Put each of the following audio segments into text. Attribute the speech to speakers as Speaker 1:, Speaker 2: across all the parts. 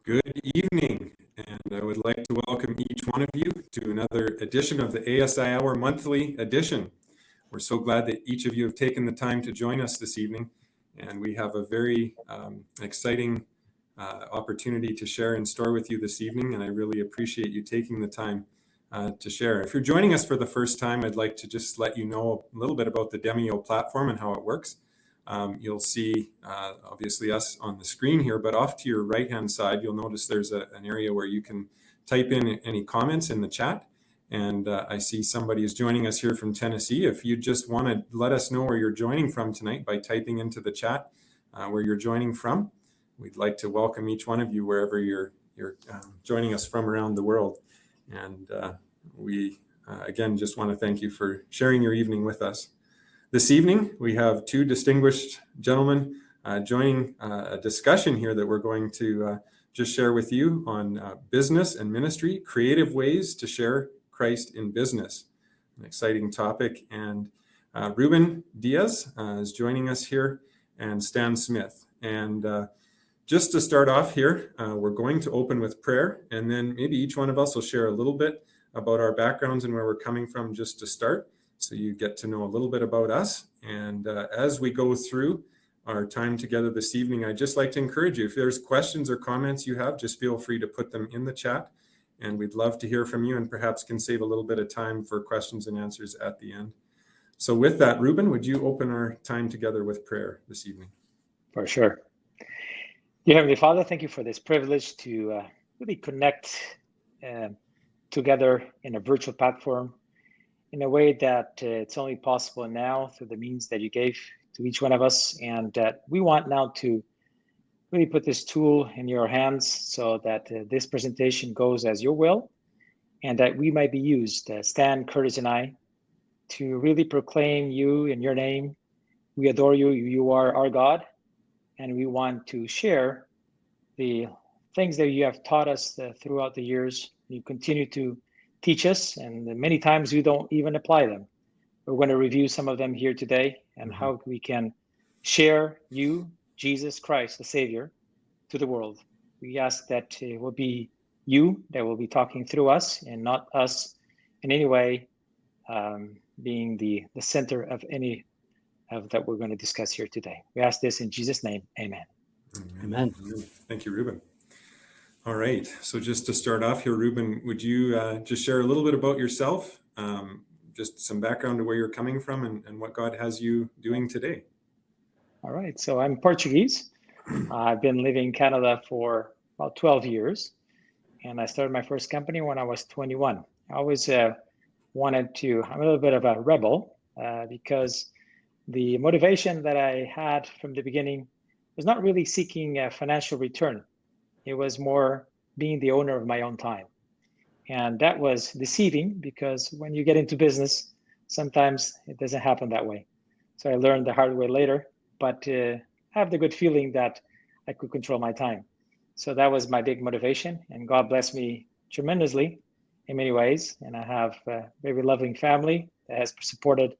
Speaker 1: Good evening, and I would like to welcome each one of you to another edition of the ASI Hour monthly edition. We're so glad that each of you have taken the time to join us this evening, and we have a very exciting opportunity to share in store with you this evening, and I really appreciate you taking the time to share. If you're joining us for the first time, I'd like to just let you know a little bit about the Demio platform and how it works. You'll see obviously us on the screen here, but off to your right hand side, you'll notice there's an area where you can type in any comments in the chat. And I see somebody is joining us here from Tennessee. If you just want to let us know where you're joining from tonight by typing into the chat where you're joining from, we'd like to welcome each one of you wherever you're joining us from around the world. And we again just want to thank you for sharing your evening with us. This evening, we have two distinguished gentlemen joining a discussion here that we're going to just share with you on business and ministry, creative ways to share Christ in business. An exciting topic. And Ruben Dias is joining us here, and Stan Smith. And just to start off here, we're going to open with prayer, and then maybe each one of us will share a little bit about our backgrounds and where we're coming from just to start, so you get to know a little bit about us. And as we go through our time together this evening, I'd just like to encourage you, if there's questions or comments you have, just feel free to put them in the chat. And we'd love to hear from you, and perhaps can save a little bit of time for questions and answers at the end. So with that, Ruben, would you open our time together with prayer this evening?
Speaker 2: For sure. Dear Heavenly Father, thank you for this privilege to really connect together in a virtual platform in a way that it's only possible now through the means that you gave to each one of us. And that we want now to really put this tool in your hands so that this presentation goes as your will, and that we might be used, Stan, Curtis, and I, to really proclaim you in your name. We adore you. You are our God. And we want to share the things that you have taught us throughout the years. You continue to teach us, and many times we don't even apply them. We're going to review some of them here today, and how we can share you, Jesus Christ, the Savior, to the world. We ask that it will be you that will be talking through us, and not us in any way being the center of any of that we're going to discuss here today. We ask this in Jesus' name. Amen.
Speaker 1: Amen. Thank you, Ruben. All right. So just to start off here, Ruben, would you just share a little bit about yourself, just some background to where you're coming from and what God has you doing today?
Speaker 2: All right. So I'm Portuguese. I've been living in Canada for about 12 years, and I started my first company when I was 21. I always wanted to, I'm a little bit of a rebel because the motivation that I had from the beginning was not really seeking a financial return. It was more being the owner of my own time. And that was deceiving, because when you get into business, sometimes it doesn't happen that way. So I learned the hard way later, but I have the good feeling that I could control my time. So that was my big motivation, and God blessed me tremendously in many ways. And I have a very loving family that has supported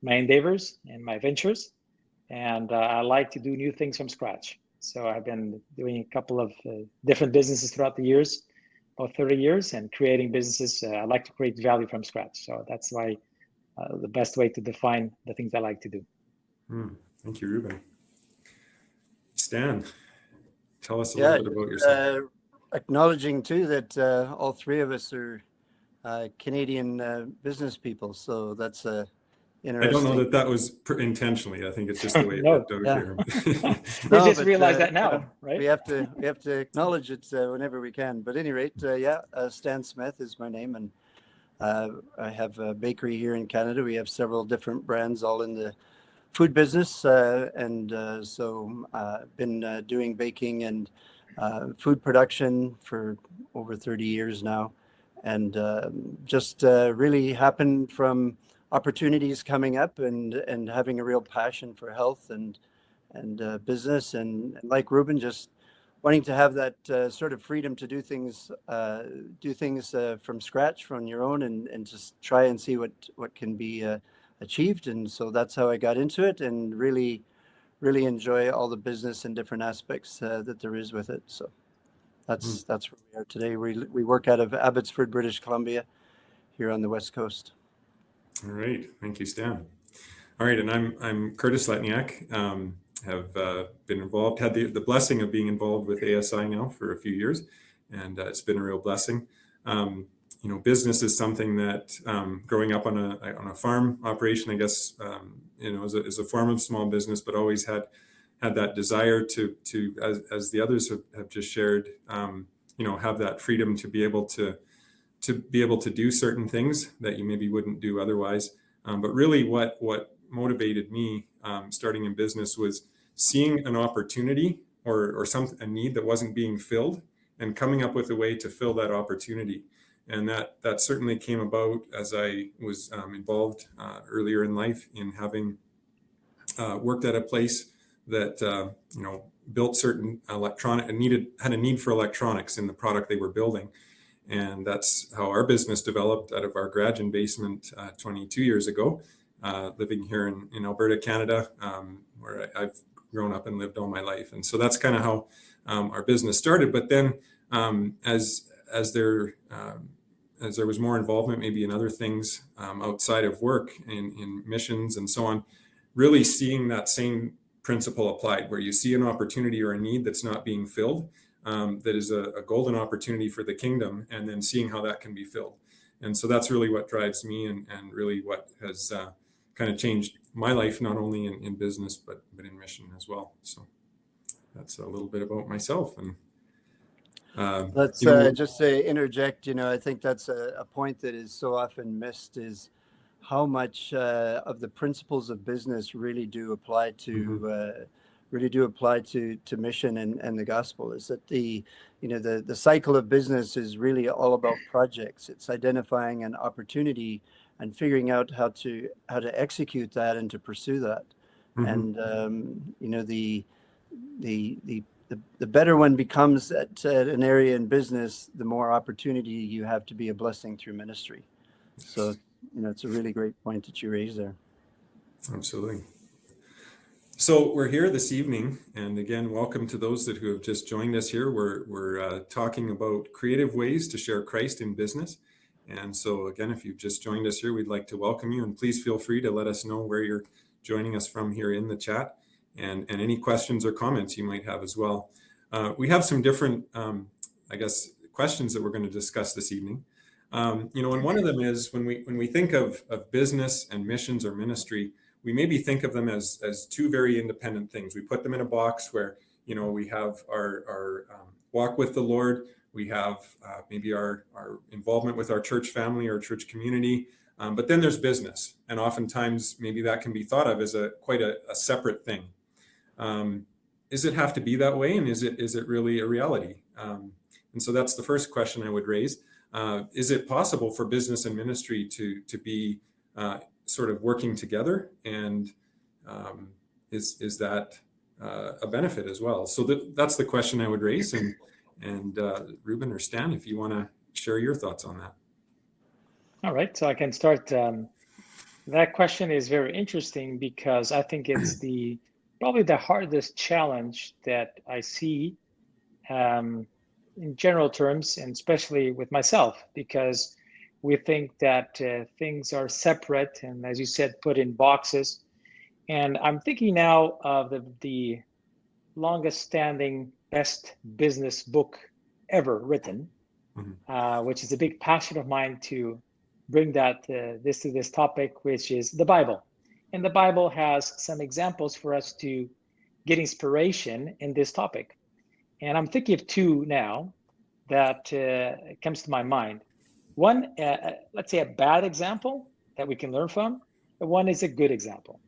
Speaker 2: my endeavors and my ventures. And I like to do new things from scratch. So I've been doing a couple of different businesses throughout the years, about 30 years, and creating businesses. I like to create value from scratch. So that's why the best way to define the things I like to do.
Speaker 1: Thank you, Ruben. Stan, tell us a little bit about yourself.
Speaker 3: Acknowledging too that all three of us are Canadian business people. So that's interesting.
Speaker 1: I don't know that was intentionally. I think it's just the way it worked out here.
Speaker 2: We just realized that now, right?
Speaker 3: We have to acknowledge it whenever we can. But at any rate, Stan Smith is my name, and I have a bakery here in Canada. We have several different brands, all in the food business, so I've been doing baking and food production for over 30 years now, and just really happened from opportunities coming up and having a real passion for health and business, and like Ruben, just wanting to have that sort of freedom to do things from scratch, from your own, and just try and see what can be achieved. And so that's how I got into it, and really enjoy all the business and different aspects that there is with it. So That's where we are today. We work out of Abbotsford, British Columbia, here on the West Coast.
Speaker 1: All right, thank you, Stan. All right, and I'm Curtis Letniak. Have been involved, had the blessing of being involved with ASI now for a few years, and it's been a real blessing. Business is something that growing up on a farm operation, I guess, is a form of small business, but always had that desire to as the others have just shared, have that freedom to be able to do certain things that you maybe wouldn't do otherwise. But really what motivated me starting in business was seeing an opportunity or a need that wasn't being filled and coming up with a way to fill that opportunity. And that certainly came about as I was involved earlier in life in having worked at a place that built certain had a need for electronics in the product they were building. And that's how our business developed out of our garage and basement 22 years ago, living here in Alberta, Canada, where I've grown up and lived all my life. And so that's kind of how our business started. But then as there was more involvement, maybe in other things outside of work, in missions and so on, really seeing that same principle applied, where you see an opportunity or a need that's not being filled, that is a golden opportunity for the kingdom, and then seeing how that can be filled. And so that's really what drives me and really what has kind of changed my life, not only in business, but in mission as well. So that's a little bit about myself. And
Speaker 3: Let's just say interject. I think that's a point that is so often missed, is how much of the principles of business really do apply to mission and the gospel. Is that the cycle of business is really all about projects. It's identifying an opportunity and figuring out how to execute that and to pursue that. And the better one becomes at an area in business, the more opportunity you have to be a blessing through ministry. So it's a really great point that you raised there.
Speaker 1: Absolutely. So we're here this evening, and again, welcome to those who have just joined us here. We're talking about creative ways to share Christ in business. And so again, if you've just joined us here, we'd like to welcome you, and please feel free to let us know where you're joining us from here in the chat, and any questions or comments you might have as well. We have some different, questions that we're going to discuss this evening. And one of them is when we think of business and missions or ministry, we maybe think of them as two very independent things. We put them in a box where, we have our walk with the Lord, we have maybe our involvement with our church family or church community, but then there's business. And oftentimes maybe that can be thought of as quite a separate thing. Does it have to be that way? And is it really a reality? And so that's the first question I would raise. Is it possible for business and ministry to be sort of working together, and is that a benefit as well? So that's the question I would raise, and Ruben or Stan, if you want to share your thoughts on that.
Speaker 2: All right, so I can start. That question is very interesting because I think it's probably the hardest challenge that I see in general terms, and especially with myself, because we think that things are separate and, as you said, put in boxes. And I'm thinking now of the longest standing, best business book ever written, which is a big passion of mine to bring this topic, which is the Bible. And the Bible has some examples for us to get inspiration in this topic. And I'm thinking of two now that comes to my mind. One, let's say a bad example that we can learn from, and one is a good example.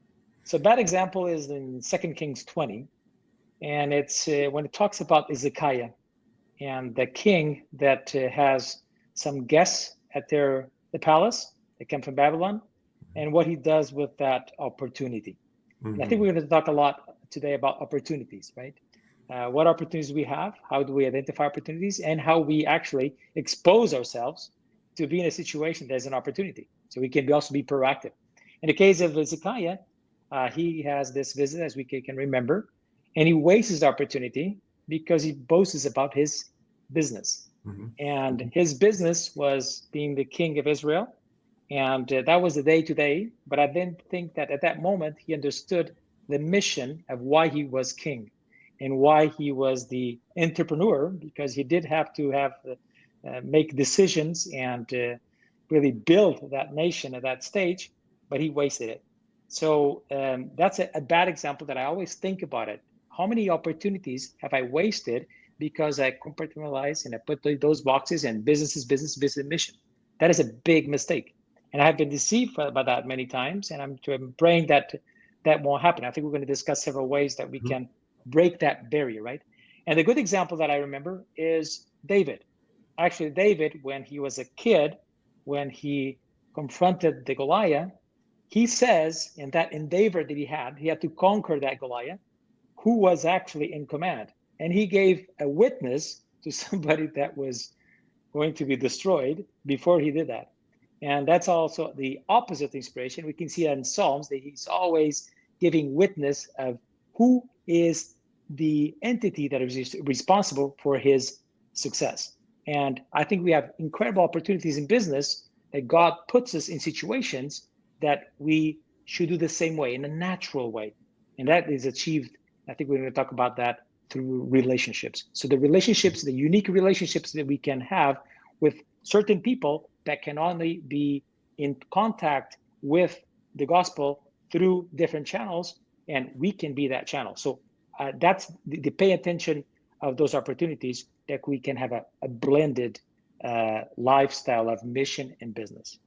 Speaker 2: So bad example is in 2 Kings 20, and it's when it talks about Ezekiah and the king that has some guests at the palace that come from Babylon, and what he does with that opportunity. And I think we're going to talk a lot today about opportunities, right? What opportunities we have, how do we identify opportunities, and how we actually expose ourselves to be in a situation there's an opportunity. So we can also be proactive. In the case of Ezekiah, he has this visit, as we can remember, and he wastes his opportunity because he boasts about his business.
Speaker 1: Mhm.
Speaker 2: And his business was being the king of Israel. And that was the day to day. But I didn't think that at that moment he understood the mission of why he was king and why he was the entrepreneur, because he did have to make decisions and really build that nation at that stage, but he wasted it. So that's a bad example that I always think about it. How many opportunities have I wasted because I compartmentalize and I put those boxes and business is business, business mission? That is a big mistake. And I have been deceived by that many times, and I'm praying that that won't happen. I think we're going to discuss several ways that we can break that barrier, right? And the good example that I remember is David. Actually, David, when he was a kid, when he confronted the Goliath, he says in that endeavor that he had to conquer that Goliath, who was actually in command. And he gave a witness to somebody that was going to be destroyed before he did that. And that's also the opposite inspiration. We can see that in Psalms, that he's always giving witness of who is the entity that is responsible for his success. And I think we have incredible opportunities in business that God puts us in situations that we should do the same way, in a natural way. And that is achieved, I think we're going to talk about that, through relationships. So the relationships, the unique relationships that we can have with certain people that can only be in contact with the gospel through different channels, and we can be that channel. So that's the pay attention of those opportunities, that we can have a blended lifestyle of mission and business.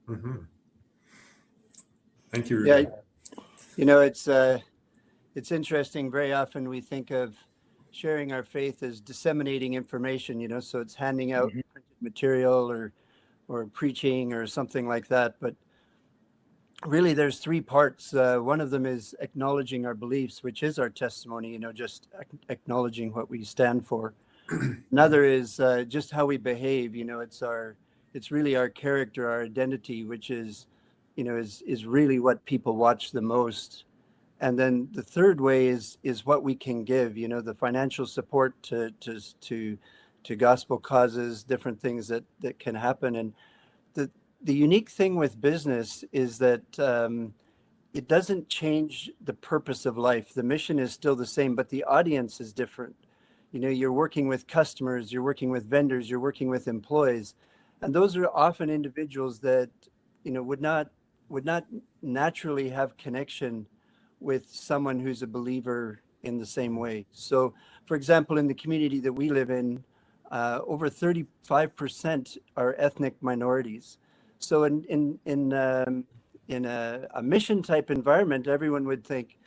Speaker 1: Mm-hmm. Thank you,
Speaker 3: Yeah,
Speaker 1: Ruben.
Speaker 3: you know, it's interesting. Very often we think of sharing our faith as disseminating information, you know, so it's handing out printed material or preaching or something like that. But really, there's three parts. One of them is acknowledging our beliefs, which is our testimony, you know, just acknowledging what we stand for. Another is just how we behave. You know, it's really our character, our identity, which is, you know, is really what people watch the most. And then the third way is what we can give, you know, the financial support to gospel causes, different things that can happen. And the unique thing with business is that it doesn't change the purpose of life. The mission is still the same, but the audience is different. You know, you're working with customers, you're working with vendors, you're working with employees, and those are often individuals that, you know, would not naturally have connection with someone who's a believer in the same way. So, for example, in the community that we live in, over 35% are ethnic minorities. So in a mission type environment, everyone would think,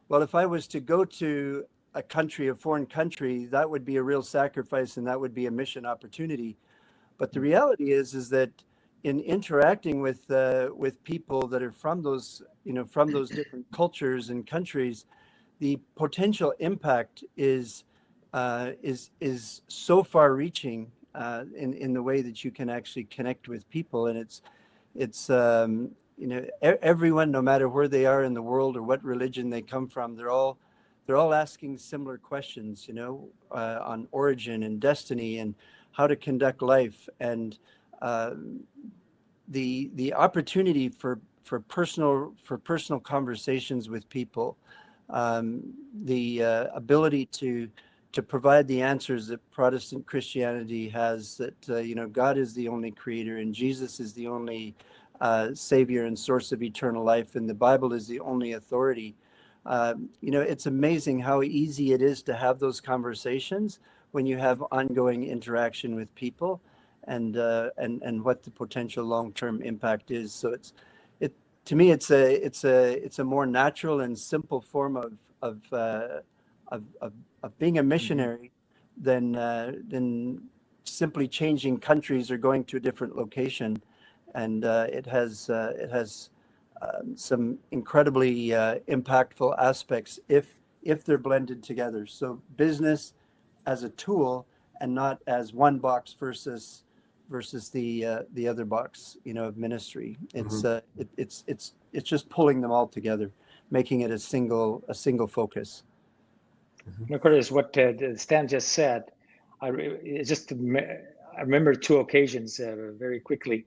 Speaker 3: well, if I was to go to a foreign country, that would be a real sacrifice and that would be a mission opportunity. But the reality is that in interacting with people that are from those different cultures and countries, the potential impact is so far reaching in the way that you can actually connect with people. And it's you know, everyone, no matter where they are in the world or what religion they come from, they're all asking similar questions, you know, on origin and destiny and how to conduct life. And the opportunity for personal conversations with people, the ability to provide the answers that Protestant Christianity has, that you know, God is the only creator and Jesus is the only savior and source of eternal life, and the Bible is the only authority. You know, it's amazing how easy it is to have those conversations when you have ongoing interaction with people, and what the potential long-term impact is. So to me, it's a more natural and simple form of being a missionary than simply changing countries or going to a different location. And it has some incredibly impactful aspects if they're blended together. So business as a tool and not as one box versus the other box, you know, of ministry. It's it's just pulling them all together, making it a single focus.
Speaker 2: Curtis, what Stan just said, I remember two occasions very quickly,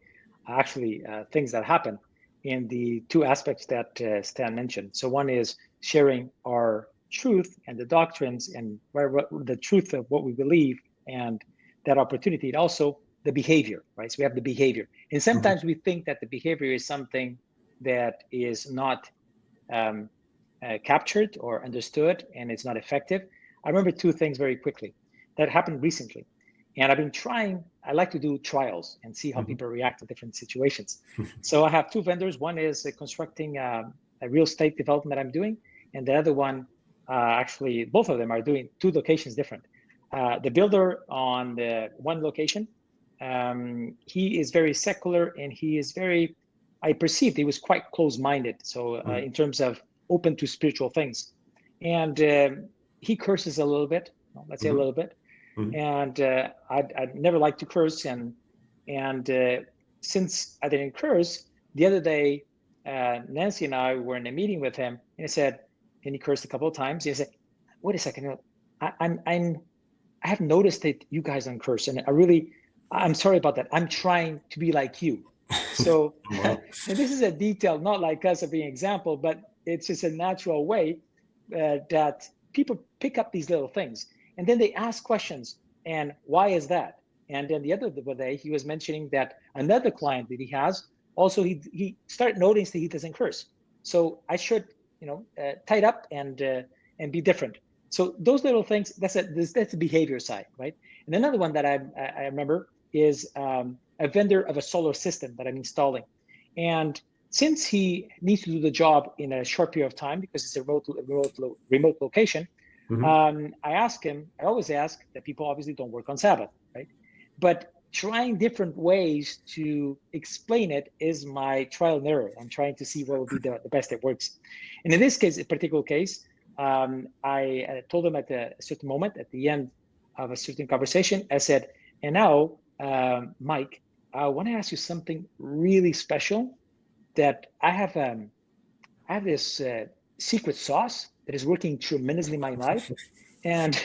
Speaker 2: actually, things that happened in the two aspects that Stan mentioned. So one is sharing our truth and the doctrines and the truth of what we believe and that opportunity, and also the behavior, right? So we have the behavior. And sometimes we think that the behavior is something that is not captured or understood and it's not effective. I remember two things very quickly that happened recently. And I've been trying, I like to do trials and see how people react to different situations. So I have two vendors. One is constructing a real estate development that I'm doing. And the other one, actually, both of them are doing two locations different. The builder on the one location, he is very secular and he is very, I perceived he was quite close-minded. So in terms of open to spiritual things. And he curses a little bit, let's say a little bit. And I'd never liked to curse. And since I didn't curse, the other day, Nancy and I were in a meeting with him, and he cursed a couple of times. He said, "Wait a second, I have noticed that you guys don't curse, and I'm sorry about that. I'm trying to be like you." So, and this is a detail, not like us being an example, but it's just a natural way that people pick up these little things. And then they ask questions, and why is that? And then the other day, he was mentioning that another client that he has, also he started noticing that he doesn't curse. So I should, tight up and be different. So those little things, that's the behavior side, right? And another one that I remember is a vendor of a solar system that I'm installing. And since he needs to do the job in a short period of time because it's a remote location, I always ask that people obviously don't work on Sabbath, right? But trying different ways to explain it is my trial and error. I'm trying to see what will be the best that works. And in this case, a particular case, I told him at a certain moment, at the end of a certain conversation, I said, and now, Mike, I want to ask you something really special that I have this secret sauce that is working tremendously in my life. And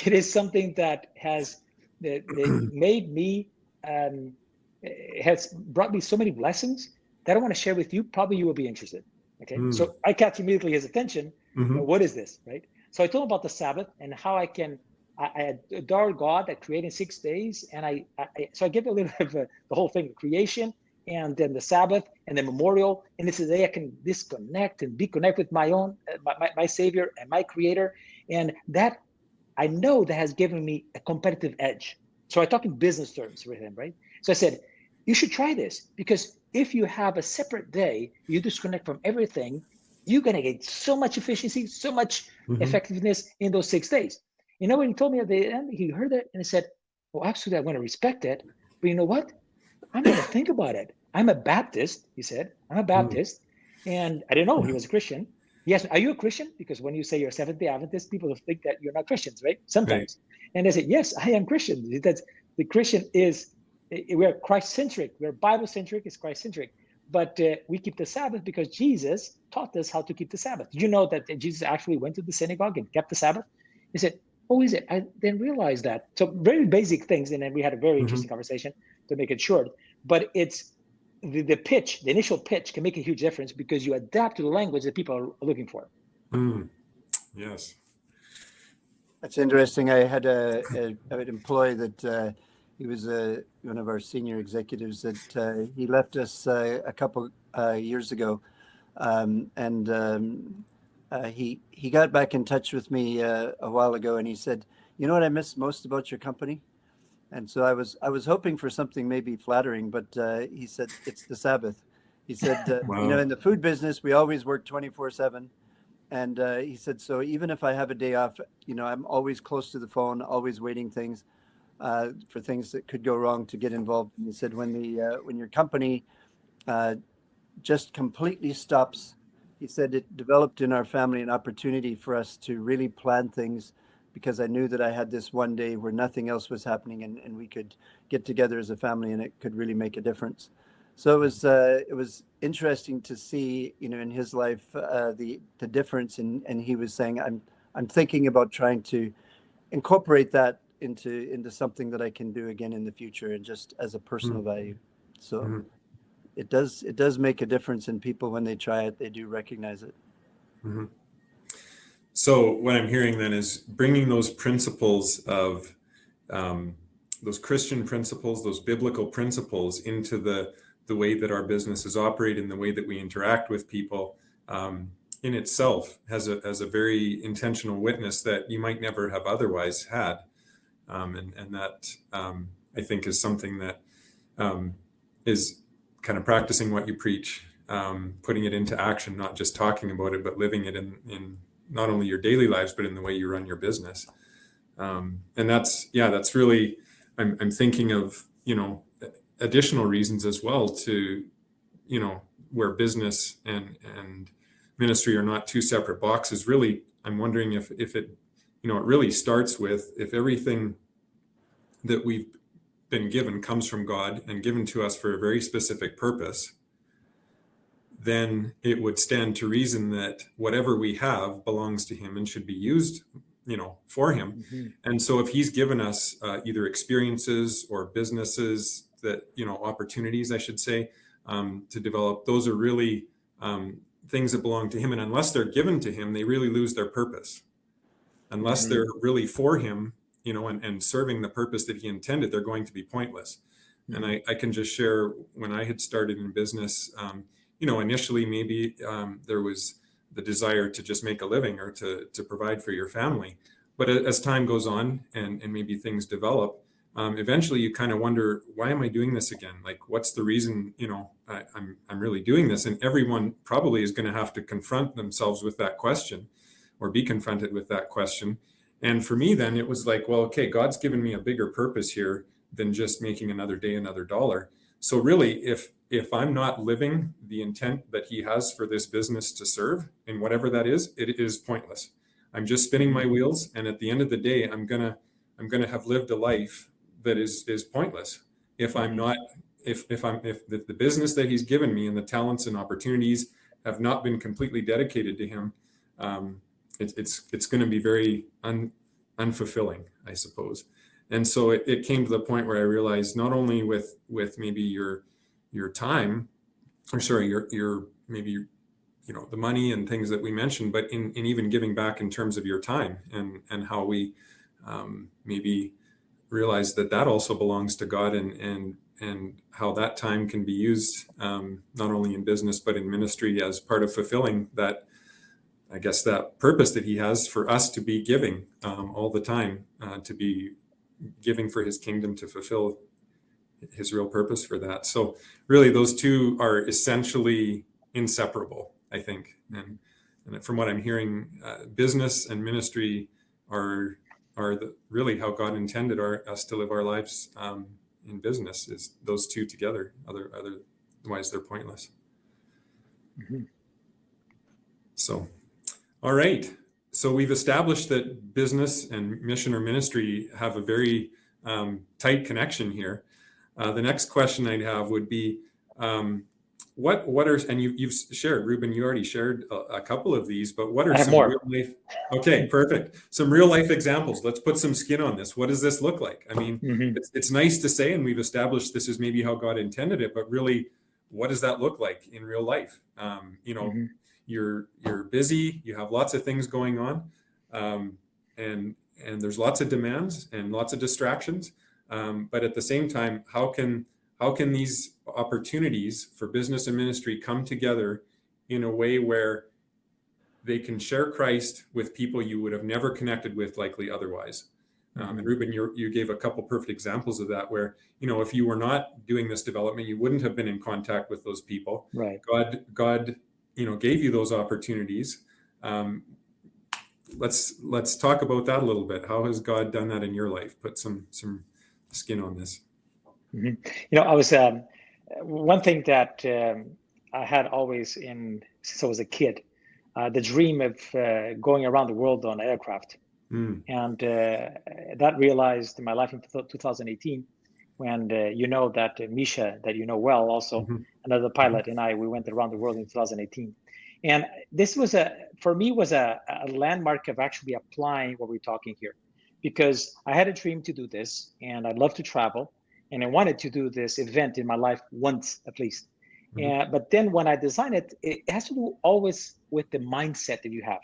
Speaker 2: it is something that has made me, has brought me so many blessings that I want to share with you. Probably you will be interested. Okay. So I catch immediately his attention. What is this, right? So I told him about the Sabbath and how I adore God that created 6 days. And so I give a little bit of the whole thing, creation, and then the Sabbath, and the memorial. And it's a day I can disconnect and be connected with my own, my Savior and my Creator. And that, I know that has given me a competitive edge. So I talk in business terms with him, right? So I said, you should try this, because if you have a separate day, you disconnect from everything, you're going to get so much efficiency, so much effectiveness in those 6 days. When he told me at the end, he heard it and he said, well, absolutely, I'm going to respect it. But you know what? I'm going to think about it. I'm a Baptist, he said. I'm a Baptist. And I didn't know he was a Christian. He asked me, are you a Christian? Because when you say you're Seventh-day Adventist, people think that you're not Christians, right? Sometimes. Right. And I said, yes, I am Christian. The Christian is, we're Christ-centric. We're Bible-centric, it's Christ-centric. But we keep the Sabbath because Jesus taught us how to keep the Sabbath. Did you know that Jesus actually went to the synagogue and kept the Sabbath? He said, oh, is it? I didn't realize that. So very basic things. And then we had a very interesting conversation to make it short. But it's the pitch, the initial pitch can make a huge difference because you adapt to the language that people are looking for.
Speaker 1: Yes.
Speaker 3: That's interesting. I had an employee that he was one of our senior executives that he left us a couple years ago. He got back in touch with me a while ago, and he said, you know what I miss most about your company? And so I was hoping for something maybe flattering, but he said, it's the Sabbath. He said,
Speaker 1: wow.
Speaker 3: In the food business, we always work 24/7. And he said, so even if I have a day off, I'm always close to the phone, always waiting for things that could go wrong to get involved. And he said, when your company just completely stops, he said, it developed in our family an opportunity for us to really plan things, because I knew that I had this one day where nothing else was happening, and we could get together as a family, and it could really make a difference. So it was interesting to see, in his life, the difference. And he was saying, I'm thinking about trying to incorporate that into something that I can do again in the future, and just as a personal value. So
Speaker 1: Mm-hmm.
Speaker 3: it does make a difference in people when they try it. They do recognize it.
Speaker 1: Mm-hmm. So what I'm hearing then is bringing those principles of those Christian principles, those biblical principles into the way that our businesses operate and the way that we interact with people in itself has a very intentional witness that you might never have otherwise had. And that I think is something that is kind of practicing what you preach, putting it into action, not just talking about it, but living it in not only your daily lives, but in the way you run your business. And that's really, I'm thinking of, additional reasons as well to, where business and ministry are not two separate boxes. Really, I'm wondering if it, it really starts with, if everything that we've been given comes from God and given to us for a very specific purpose, then it would stand to reason that whatever we have belongs to him and should be used, for him.
Speaker 2: Mm-hmm.
Speaker 1: And so if he's given us either experiences or businesses that, opportunities, I should say, to develop, those are really things that belong to him. And unless they're given to him, they really lose their purpose. Unless they're really for him, and serving the purpose that he intended, they're going to be pointless.
Speaker 2: Mm-hmm.
Speaker 1: And I can just share, when I had started in business, initially maybe there was the desire to just make a living or to provide for your family. But as time goes on and maybe things develop, eventually you kind of wonder, why am I doing this again? Like, what's the reason, I'm really doing this? And everyone probably is going to have to confront themselves with that question, or be confronted with that question. And for me, then it was like, well, okay, God's given me a bigger purpose here than just making another day, another dollar. So really, if I'm not living the intent that he has for this business to serve, and whatever that is, it is pointless. I'm just spinning my wheels, and at the end of the day, I'm gonna have lived a life that is pointless if I'm not, if the business that he's given me and the talents and opportunities have not been completely dedicated to him. It's going to be very unfulfilling, I suppose. And so it came to the point where I realized, not only with maybe your time, or sorry, your maybe, the money and things that we mentioned, but in even giving back in terms of your time, and how we maybe realize that also belongs to God, and how that time can be used not only in business but in ministry as part of fulfilling that, I guess, that purpose that he has for us to be giving all the time, to be giving for his kingdom, to fulfill his real purpose for that. So really, those two are essentially inseparable, I think. And from what I'm hearing, business and ministry are really how God intended us to live our lives in business, is those two together. Otherwise, they're pointless.
Speaker 2: Mm-hmm.
Speaker 1: So, all right. So we've established that business and mission or ministry have a very tight connection here. The next question I'd have would be, what are, and you've shared, Ruben, you already shared a couple of these, but what are some
Speaker 2: more.
Speaker 1: real life? Okay, perfect. Some real life examples. Let's put some skin on this. What does this look like? I mean,
Speaker 2: Mm-hmm.
Speaker 1: it's nice to say, and we've established this is maybe how God intended it, but really, what does that look like in real life?
Speaker 2: Mm-hmm.
Speaker 1: You're busy, you have lots of things going on, and there's lots of demands and lots of distractions. But at the same time, how can these opportunities for business and ministry come together in a way where they can share Christ with people you would have never connected with likely otherwise? And Ruben, you gave a couple perfect examples of that, where, if you were not doing this development, you wouldn't have been in contact with those people.
Speaker 2: Right.
Speaker 1: God, gave you those opportunities. Let's talk about that a little bit. How has God done that in your life? Put some skin on this.
Speaker 2: Mm-hmm. I was one thing that I had always since I was a kid, the dream of going around the world on aircraft. And that realized in my life in 2018, when that Misha, that well, also another pilot, and we went around the world in 2018. And this was for me a landmark of actually applying what we're talking here, because I had a dream to do this, and I'd love to travel, and I wanted to do this event in my life once at least. But then when I design it, it has to do always with the mindset that you have.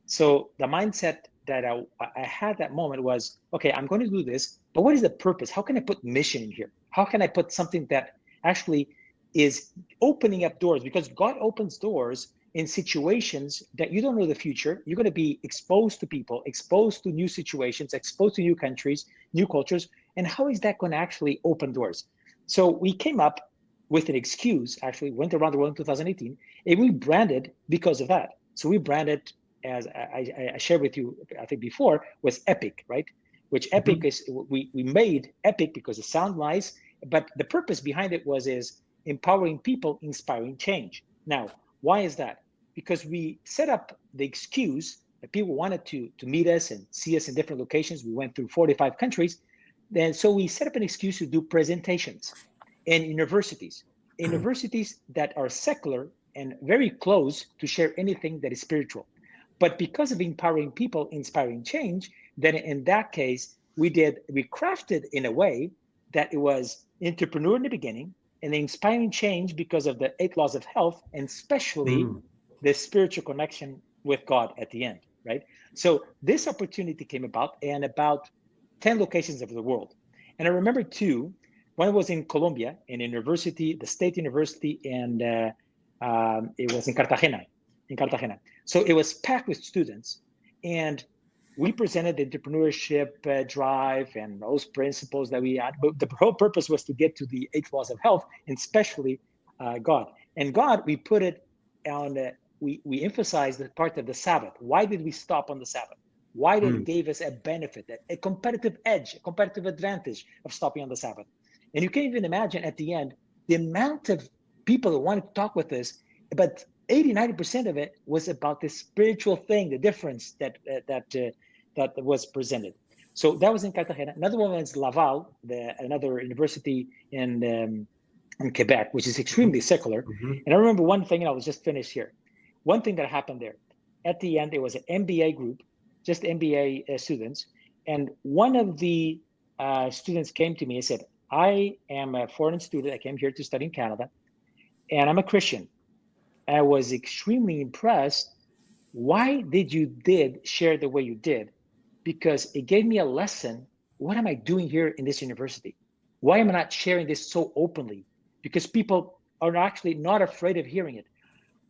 Speaker 2: So the mindset that I had that moment was, okay, I'm going to do this, but what is the purpose? How can I put mission in here? How can I put something that actually is opening up doors? Because God opens doors in situations that you don't know the future. You're going to be exposed to people, exposed to new situations, exposed to new countries, new cultures. And how is that going to actually open doors? So we came up with an excuse, actually went around the world in 2018, and we branded because of that. So we branded, as I shared with you, I think before, was Epic, right? Which Epic is, we made Epic because it sounds nice, but the purpose behind it is empowering people, inspiring change. Now, why is that? Because we set up the excuse that people wanted to meet us and see us in different locations. We went through 45 countries. Then, so we set up an excuse to do presentations in universities that are secular and very close to share anything that is spiritual. But because of empowering people, inspiring change, then in that case, we crafted in a way that it was entrepreneur in the beginning and inspiring change because of the 8 laws of health, and especially the spiritual connection with God at the end, right? So this opportunity came about, and about 10 locations of the world. And I remember two. One was in Colombia, in a university, the state university, and it was in Cartagena. So it was packed with students, and we presented the entrepreneurship drive and those principles that we had. But the whole purpose was to get to the 8 laws of health, and especially God. And God, we put it on. We emphasized the part of the Sabbath. Why did we stop on the Sabbath? Why did it gave us a benefit, a competitive edge, a competitive advantage of stopping on the Sabbath? And you can't even imagine at the end the amount of people that wanted to talk with us, but 80-90% of it was about this spiritual thing, the difference that was presented. So that was in Cartagena. Another one was Laval, another university in Quebec, which is extremely secular. And I remember one thing, and I was just finished here. One thing that happened there. At the end, it was an MBA group, just MBA students. And one of the students came to me and said, I am a foreign student. I came here to study in Canada, and I'm a Christian. I was extremely impressed. Why did you share the way you did? Because it gave me a lesson. What am I doing here in this university? Why am I not sharing this so openly? Because people are actually not afraid of hearing it.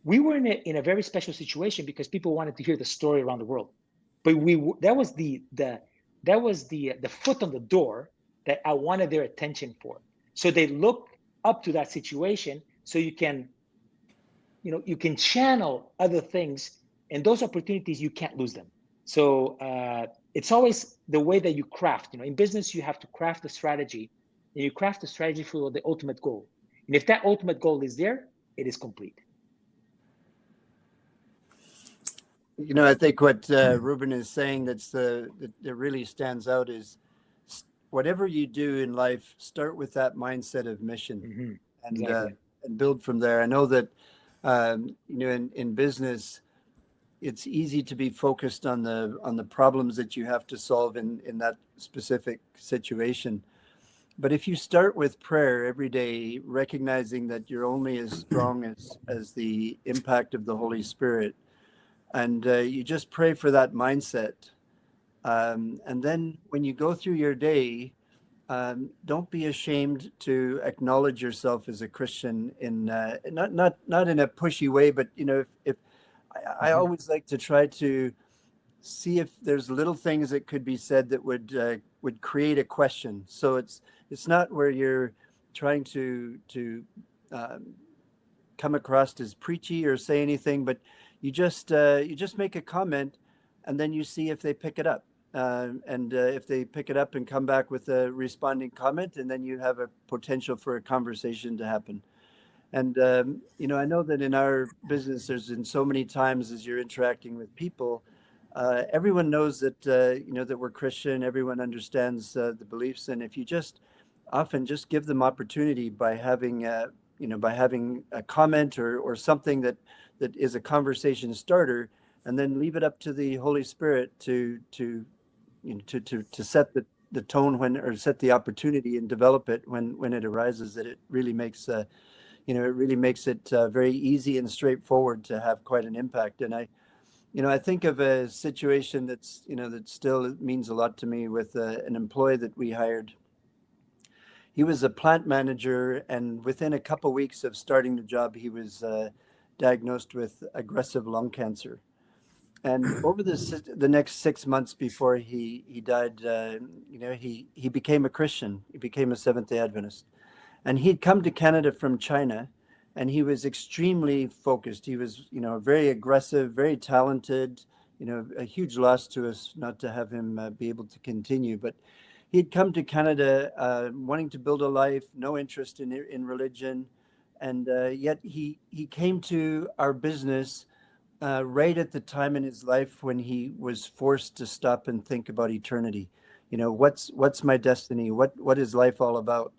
Speaker 2: We were in a very special situation because people wanted to hear the story around the world, but that was the foot on the door that I wanted their attention for. So they look up to that situation, so you can channel other things, and those opportunities, you can't lose them. So it's always the way that you craft. In business, you have to craft a strategy, and you craft a strategy for the ultimate goal. And if that ultimate goal is there, it is complete.
Speaker 3: I think what Ruben is saying that really stands out is whatever you do in life, start with that mindset of mission, and build from there. I know that in business, it's easy to be focused on the problems that you have to solve in that specific situation. But if you start with prayer every day, recognizing that you're only as strong as the impact of the Holy Spirit, and you just pray for that mindset. And then when you go through your day, don't be ashamed to acknowledge yourself as a Christian in not in a pushy way, but if I always like to try to see if there's little things that could be said that would create a question. So it's not where you're trying to come across as preachy or say anything, but you just make a comment, and then you see if they pick it up. And if they pick it up and come back with a responding comment, and then you have a potential for a conversation to happen. And I know that in our business, there's been so many times as you're interacting with people, everyone knows that that we're Christian. Everyone understands the beliefs, and if you often just give them opportunity by having a comment or something that is a conversation starter, and then leave it up to the Holy Spirit to to set the tone or set the opportunity and develop it when it arises, that it really makes it very easy and straightforward to have quite an impact. And I think of a situation that still means a lot to me with an employee that we hired. He was a plant manager, and within a couple of weeks of starting the job, he was diagnosed with aggressive lung cancer. And over the next 6 months before he died, he became a Christian. He became a Seventh-day Adventist. And he'd come to Canada from China, and he was extremely focused. He was, very aggressive, very talented, a huge loss to us not to have him be able to continue. But he'd come to Canada wanting to build a life, no interest in religion. And yet he came to our business right at the time in his life when he was forced to stop and think about eternity. What's my destiny? What is life all about?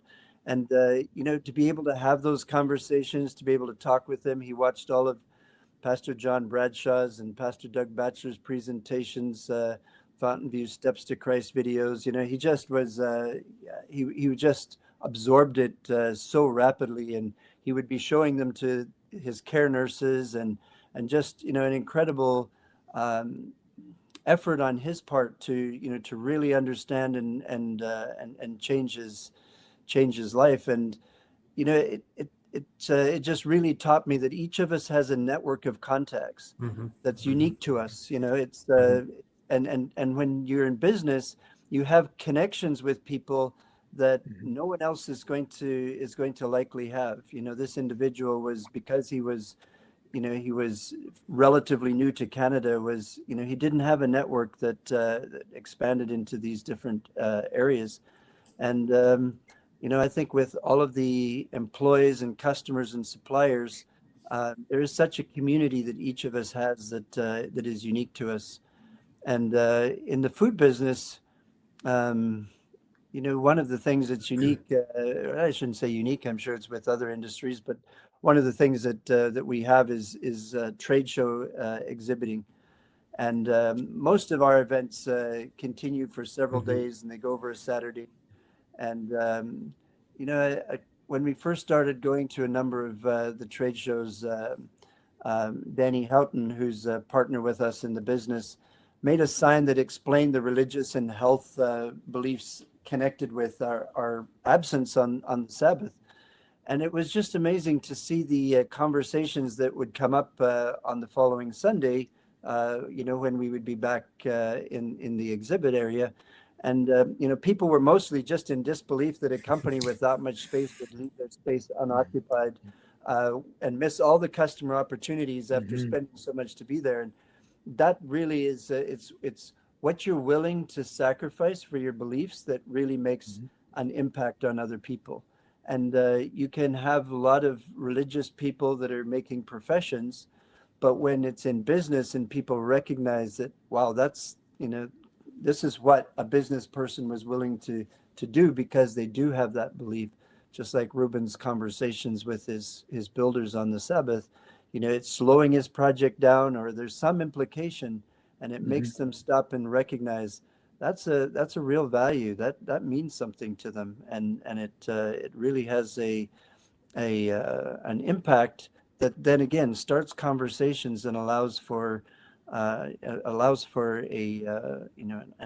Speaker 3: And, to be able to have those conversations, to be able to talk with him. He watched all of Pastor John Bradshaw's and Pastor Doug Batchelor's presentations, Fountain View Steps to Christ videos. He just was, he just absorbed it so rapidly, and he would be showing them to his care nurses and just, an incredible effort on his part to really understand and change his life. And it just really taught me that each of us has a network of contacts that's unique to us. It's and when you're in business, you have connections with people that no one else is going to likely have. This individual was, because he was relatively new to Canada, he didn't have a network that expanded into these different areas. And I think with all of the employees and customers and suppliers, there is such a community that each of us has that is unique to us. And in the food business, one of the things that's unique, I shouldn't say unique, I'm sure it's with other industries, but one of the things that we have is trade show exhibiting. And most of our events continue for several days, and they go over a Saturday. And, when we first started going to a number of the trade shows, Danny Houghton, who's a partner with us in the business, made a sign that explained the religious and health beliefs connected with our absence on the Sabbath. And it was just amazing to see the conversations that would come up on the following Sunday, when we would be back in the exhibit area. And, people were mostly just in disbelief that a company with that much space would leave their space unoccupied and miss all the customer opportunities after spending so much to be there. And that really is, it's what you're willing to sacrifice for your beliefs that really makes an impact on other people. And you can have a lot of religious people that are making professions, but when it's in business and people recognize that, wow, that's, this is what a business person was willing to do because they do have that belief, just like Ruben's conversations with his builders on the Sabbath, it's slowing his project down, or there's some implication, and it makes them stop and recognize that's a real value that means something to them, and it really has an impact that then again starts conversations and allows for an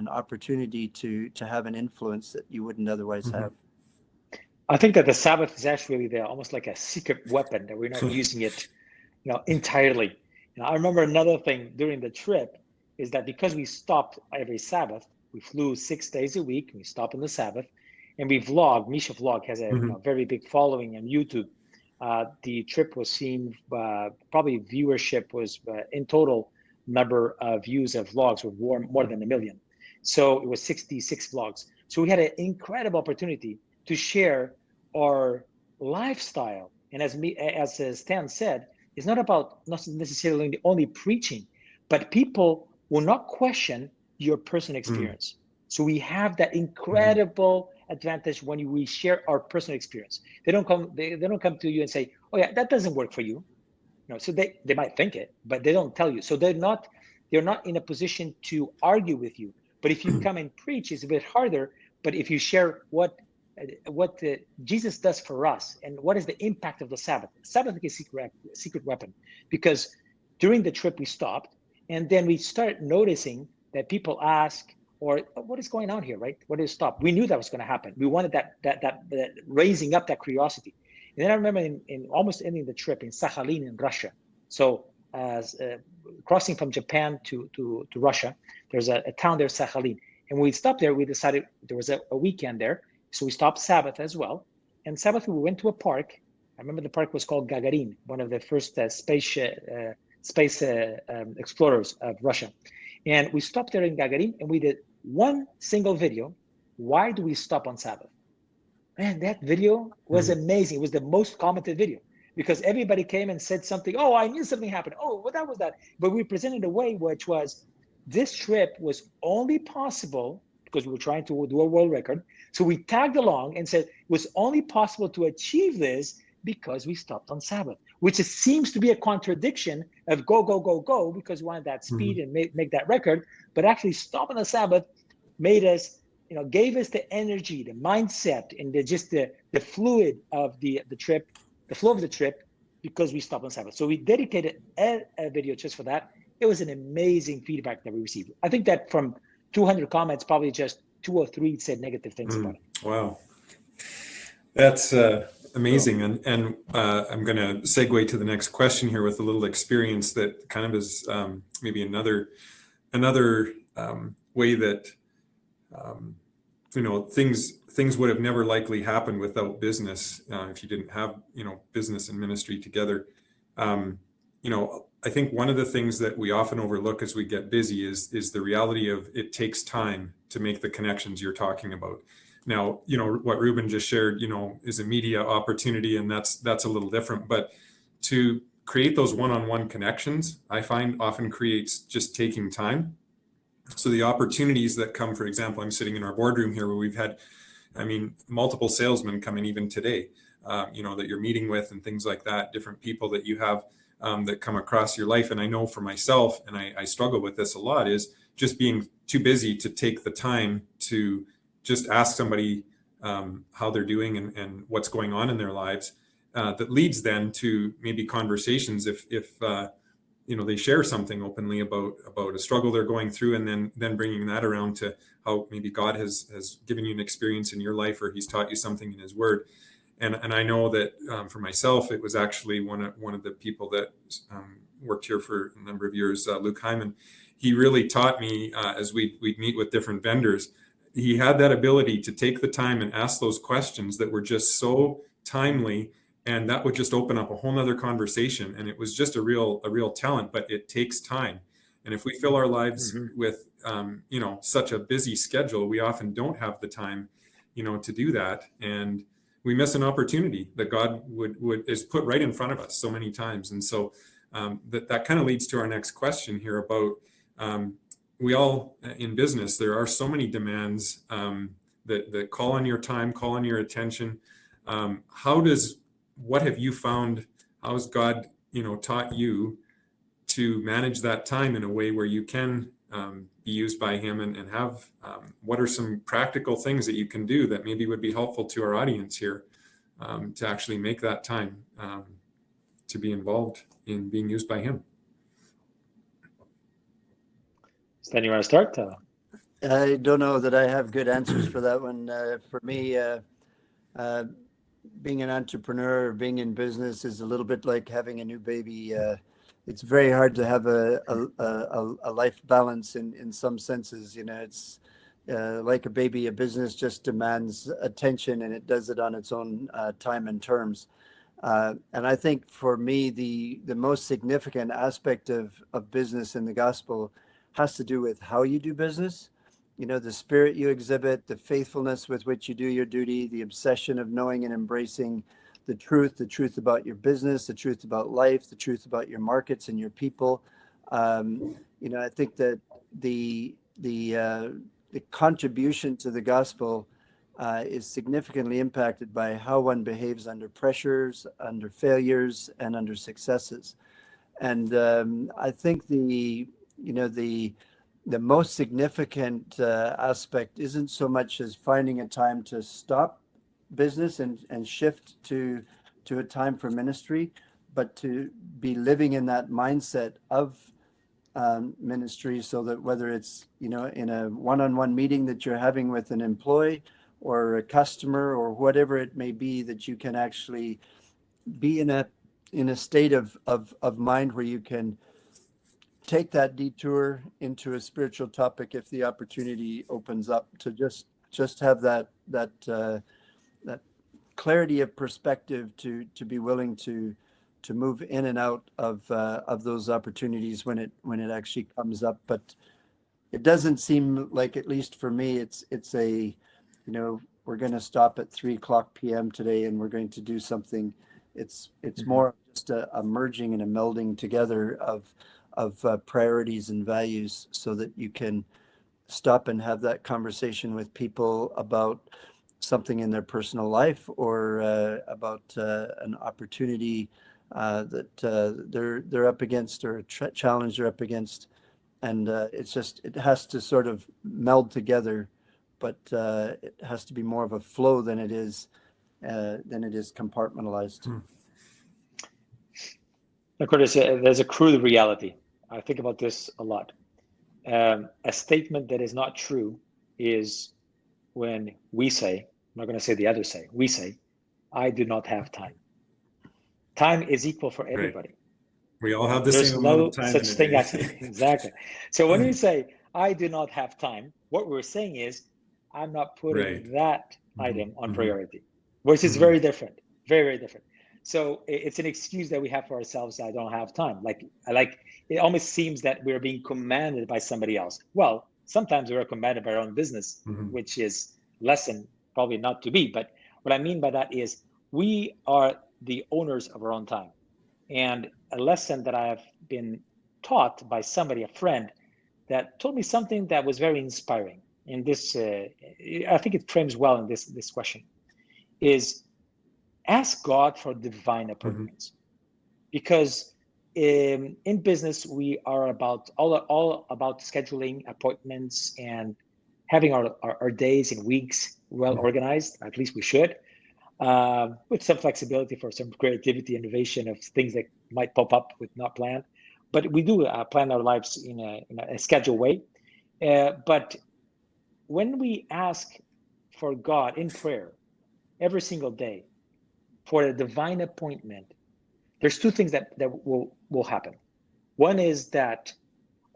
Speaker 3: opportunity to have an influence that you wouldn't otherwise have.
Speaker 2: I think that the Sabbath is actually almost like a secret weapon that we're not using it, entirely. I remember another thing during the trip is that because we stopped every Sabbath, we flew 6 days a week. We stopped on the Sabbath, and we vlog. Misha Vlog has a very big following on YouTube. The trip was seen, probably viewership was in total number of views of vlogs were more than 1 million. So it was 66 vlogs. So we had an incredible opportunity to share our lifestyle. And as Stan said, it's not necessarily only preaching, but people will not question your personal experience. So we have that incredible advantage when we share our personal experience. They don't come to you and say, "Oh yeah, that doesn't work for you." So they might think it, but they don't tell you. So they're not in a position to argue with you. But if you come and preach, it's a bit harder. But if you share what Jesus does for us and what is the impact of the Sabbath is a secret weapon, because during the trip we stopped and then we started noticing that people ask, or what is going on here, right? What is stop? We knew that was going to happen. We wanted that raising up that curiosity. And then I remember in almost ending the trip in Sakhalin in Russia. So crossing from Japan to Russia, there's a town there, Sakhalin. And when we stopped there, we decided there was a weekend there. So we stopped Sabbath as well. And Sabbath, we went to a park. I remember the park was called Gagarin, one of the first space explorers of Russia. And we stopped there in Gagarin and we did one single video. Why do we stop on Sabbath? Man, that video was amazing. It was the most commented video because everybody came and said something. Oh, I knew something happened. Oh, well, that was that. But we presented a way which was, this trip was only possible because we were trying to do a world record. So we tagged along and said it was only possible to achieve this because we stopped on Sabbath, which seems to be a contradiction of go, go, go, go, because we wanted that speed and make that record. But actually stopping on the Sabbath made us, gave us the energy, the mindset, and the fluid of the trip, the flow of the trip, because we stopped on Sabbath. So we dedicated a video just for that. It was an amazing feedback that we received. I think that from 200 comments, probably just 2 or 3 said negative things about it.
Speaker 1: Wow. That's amazing. And I'm going to segue to the next question here with a little experience that kind of is maybe another way that, things would have never likely happened without business if you didn't have, business and ministry together. I think one of the things that we often overlook as we get busy is the reality of it takes time to make the connections you're talking about. Now, what Ruben just shared, is a media opportunity, and that's a little different. But to create those one-on-one connections, I find often creates just taking time. So the opportunities that come, for example, I'm sitting in our boardroom here where we've had, multiple salesmen come in even today, that you're meeting with and things like that, different people that you have that come across your life. And I know for myself, and I struggle with this a lot, is just being too busy to take the time to just ask somebody how they're doing and what's going on in their lives. That leads then to maybe conversations if they share something openly about a struggle they're going through, and then bringing that around to how maybe God has given you an experience in your life, or he's taught you something in his word. And I know that for myself, it was actually one of the people that worked here for a number of years, Luke Hyman. He really taught me as we'd meet with different vendors. He had that ability to take the time and ask those questions that were just so timely, and that would just open up a whole nother conversation. And it was just a real talent, but it takes time. And if we fill our lives with such a busy schedule, we often don't have the time to do that, and we miss an opportunity that God is put right in front of us so many times. And so that kind of leads to our next question here about we all in business, there are so many demands that call on your time, call on your attention. What have you found? How has God, taught you to manage that time in a way where you can be used by him and have, what are some practical things that you can do that maybe would be helpful to our audience here to actually make that time to be involved in being used by him?
Speaker 2: Stan, you want to start?
Speaker 3: I don't know that I have good answers for that one. For me, being an entrepreneur, being in business is a little bit like having a new baby. It's very hard to have a life balance in some senses. It's like a baby. A business just demands attention, and it does it on its own time and terms. And I think for me, the most significant aspect of business in the gospel has to do with how you do business. The spirit you exhibit, the faithfulness with which you do your duty, the obsession of knowing and embracing the truth about your business, the truth about life, the truth about your markets and your people. I think that the contribution to the gospel is significantly impacted by how one behaves under pressures, under failures, and under successes. And I think the the most significant aspect isn't so much as finding a time to stop business and shift to a time for ministry, but to be living in that mindset of ministry, so that whether it's, you know, in a one-on-one meeting that you're having with an employee or a customer or whatever it may be, that you can actually be in a state of mind where you can take that detour into a spiritual topic if the opportunity opens up, to just have that clarity of perspective to be willing to move in and out of those opportunities when it actually comes up. But it doesn't seem like, at least for me, it's a, you know, we're going to stop at 3:00 p.m. today and we're going to do something. It's more just a merging and a melding together of priorities and values, so that you can stop and have that conversation with people about something in their personal life, or about an opportunity that they're up against, or a challenge they're up against. And it has to sort of meld together, but it has to be more of a flow than it is compartmentalized.
Speaker 2: Of course, there's a crude reality. I think about this a lot. A statement that is not true is when we say, I'm not going to say the others say, we say, I do not have time. Time is equal for everybody.
Speaker 1: Right. We all have the
Speaker 2: There's
Speaker 1: same amount
Speaker 2: no
Speaker 1: of time
Speaker 2: such
Speaker 1: in a
Speaker 2: thing
Speaker 1: day.
Speaker 2: as exactly. So when we say I do not have time, what we're saying is I'm not putting
Speaker 1: Right.
Speaker 2: that item on priority, which is very different, very, very different. So it's an excuse that we have for ourselves. I don't have time. Like it almost seems that we're being commanded by somebody else. Well, sometimes we're commanded by our own business, which is lesson probably not to be. But what I mean by that is we are the owners of our own time. And a lesson that I have been taught by somebody, a friend, that told me something that was very inspiring. And this, I think it frames well in this question, is ask God for divine appointments. Because in business, we are about all about scheduling appointments and having our days and weeks well organized. At least we should. With some flexibility for some creativity, innovation of things that might pop up with not planned. But we do plan our lives in a scheduled way. But when we ask for God in prayer every single day for a divine appointment, there's two things that will happen. One is that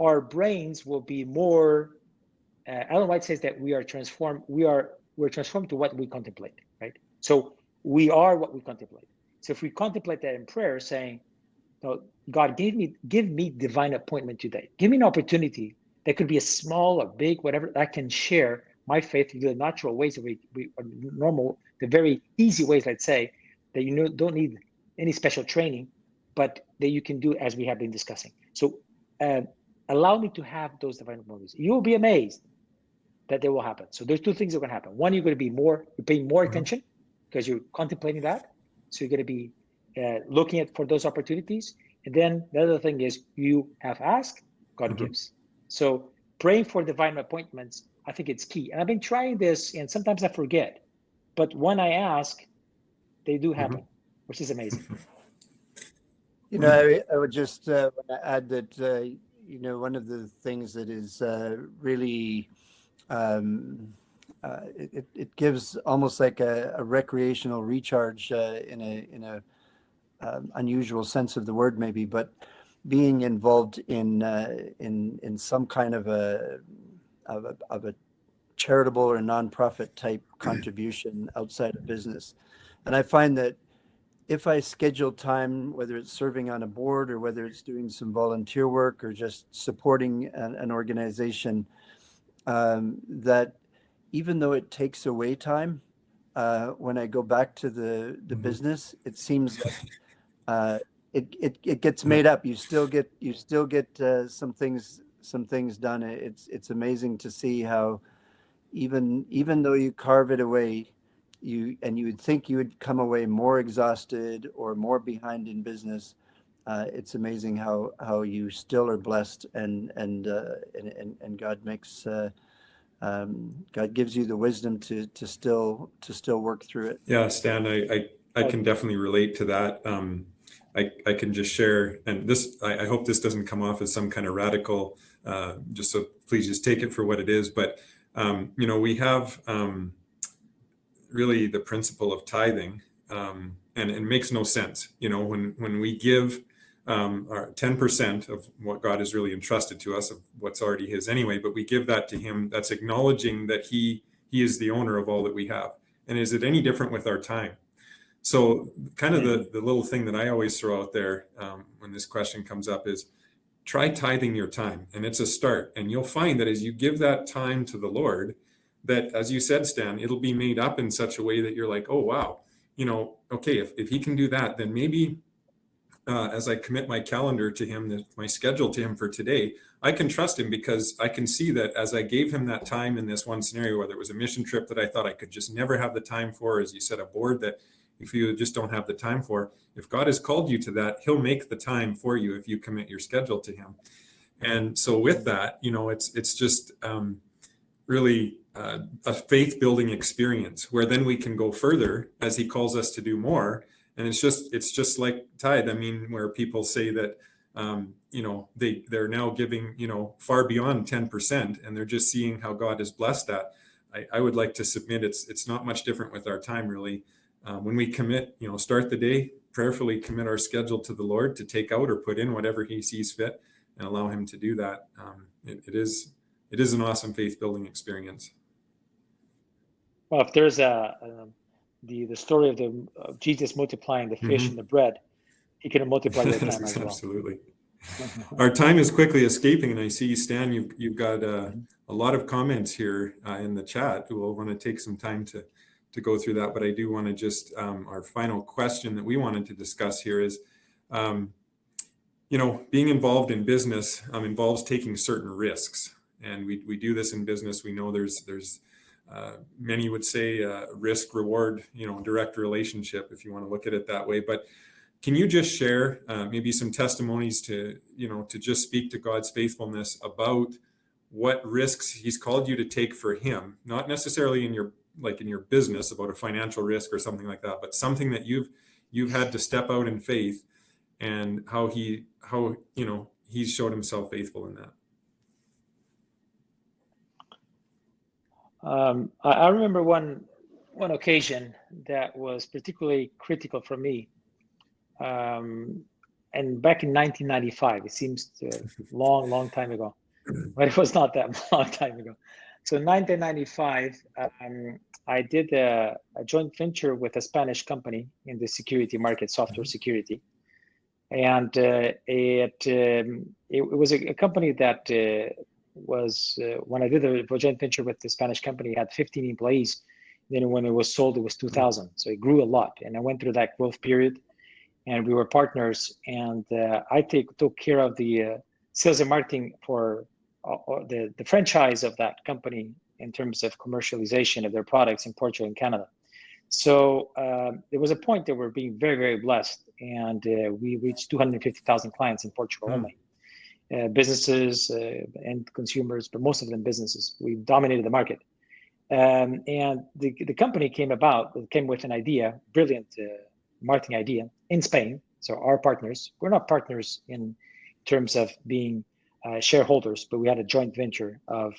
Speaker 2: our brains will be more, Ellen White says that we are transformed, we're transformed to what we contemplate, right? So we are what we contemplate. So if we contemplate that in prayer, saying, "No, God, give me divine appointment today. Give me an opportunity that could be a small or big, whatever, I can share my faith through the natural ways that we normal, the very easy ways, let's say, that you don't need any special training, but that you can do as we have been discussing. So allow me to have those divine appointments. You will be amazed that they will happen. So there's two things that are going to happen. One, you're paying more attention because you're contemplating that. So you're going to be looking for those opportunities. And then the other thing is you have asked, God gives. So praying for divine appointments, I think it's key. And I've been trying this, and sometimes I forget. But when I ask, they do happen, which is amazing.
Speaker 3: You know, I would just want to add that, you know, one of the things that is really, it gives almost like a recreational recharge in a unusual sense of the word, maybe, but being involved in some kind of a charitable or nonprofit type contribution outside of business. And I find that if I schedule time, whether it's serving on a board or whether it's doing some volunteer work or just supporting an organization, that even though it takes away time, when I go back to the business, it seems like it gets made up. You still get some things done. It's amazing to see how even though you carve it away, you would think you would come away more exhausted or more behind in business, it's amazing how you still are blessed, and God makes God gives you the wisdom to still work through it.
Speaker 1: Yeah, Stan, I can definitely relate to that. I can just share, and this, I hope this doesn't come off as some kind of radical, just so please just take it for what it is. But, we have really the principle of tithing, and it makes no sense. When we give our 10% of what God has really entrusted to us, of what's already His anyway, but we give that to Him, that's acknowledging that He is the owner of all that we have. And is it any different with our time? So kind of the little thing that I always throw out there when this question comes up is try tithing your time. And it's a start. And you'll find that as you give that time to the Lord, that, as you said, Stan, it'll be made up in such a way that you're like, oh, wow, okay, if He can do that, then maybe as I commit my calendar to Him, my schedule to Him for today, I can trust Him, because I can see that as I gave Him that time in this one scenario, whether it was a mission trip that I thought I could just never have the time for, as you said, a board that if you just don't have the time for, if God has called you to that, He'll make the time for you if you commit your schedule to Him. And so with that, it's just really a faith building experience where then we can go further as He calls us to do more. And it's just like tithe. I mean, where people say that, they're now giving, far beyond 10%, and they're just seeing how God has blessed that. I would like to submit it's not much different with our time, really. When we commit, start the day, prayerfully commit our schedule to the Lord to take out or put in whatever He sees fit, and allow Him to do that. It is an awesome faith building experience.
Speaker 2: Well, if there's the story of Jesus multiplying the fish and the bread, He can multiply your time as well.
Speaker 1: Absolutely. Our time is quickly escaping, and I see, Stan, you've got a lot of comments here in the chat. We'll want to take some time to go through that, but I do want to just our final question that we wanted to discuss here is, being involved in business involves taking certain risks, and we do this in business. We know there's many would say risk reward, direct relationship, if you want to look at it that way. But can you just share maybe some testimonies to just speak to God's faithfulness about what risks He's called you to take for Him, not necessarily in your business about a financial risk or something like that, but something that you've had to step out in faith, and how He's showed Himself faithful in that.
Speaker 2: I remember one occasion that was particularly critical for me. And back in 1995, it seems long time ago, but it was not that long time ago. So in 1995, I did a joint venture with a Spanish company in the security market, software security. And it was a company that was, when I did a joint venture with the Spanish company, it had 15 employees. Then when it was sold, it was 2,000. So it grew a lot. And I went through that growth period, and we were partners. And I took care of the sales and marketing for the franchise of that company in terms of commercialization of their products in Portugal and Canada. So there was a point that we're being very, very blessed, and we reached 250,000 clients in Portugal only. Businesses and consumers, but most of them businesses. We dominated the market. And the company came with an idea, brilliant marketing idea in Spain. So our partners, we're not partners in terms of being shareholders, but we had a joint venture of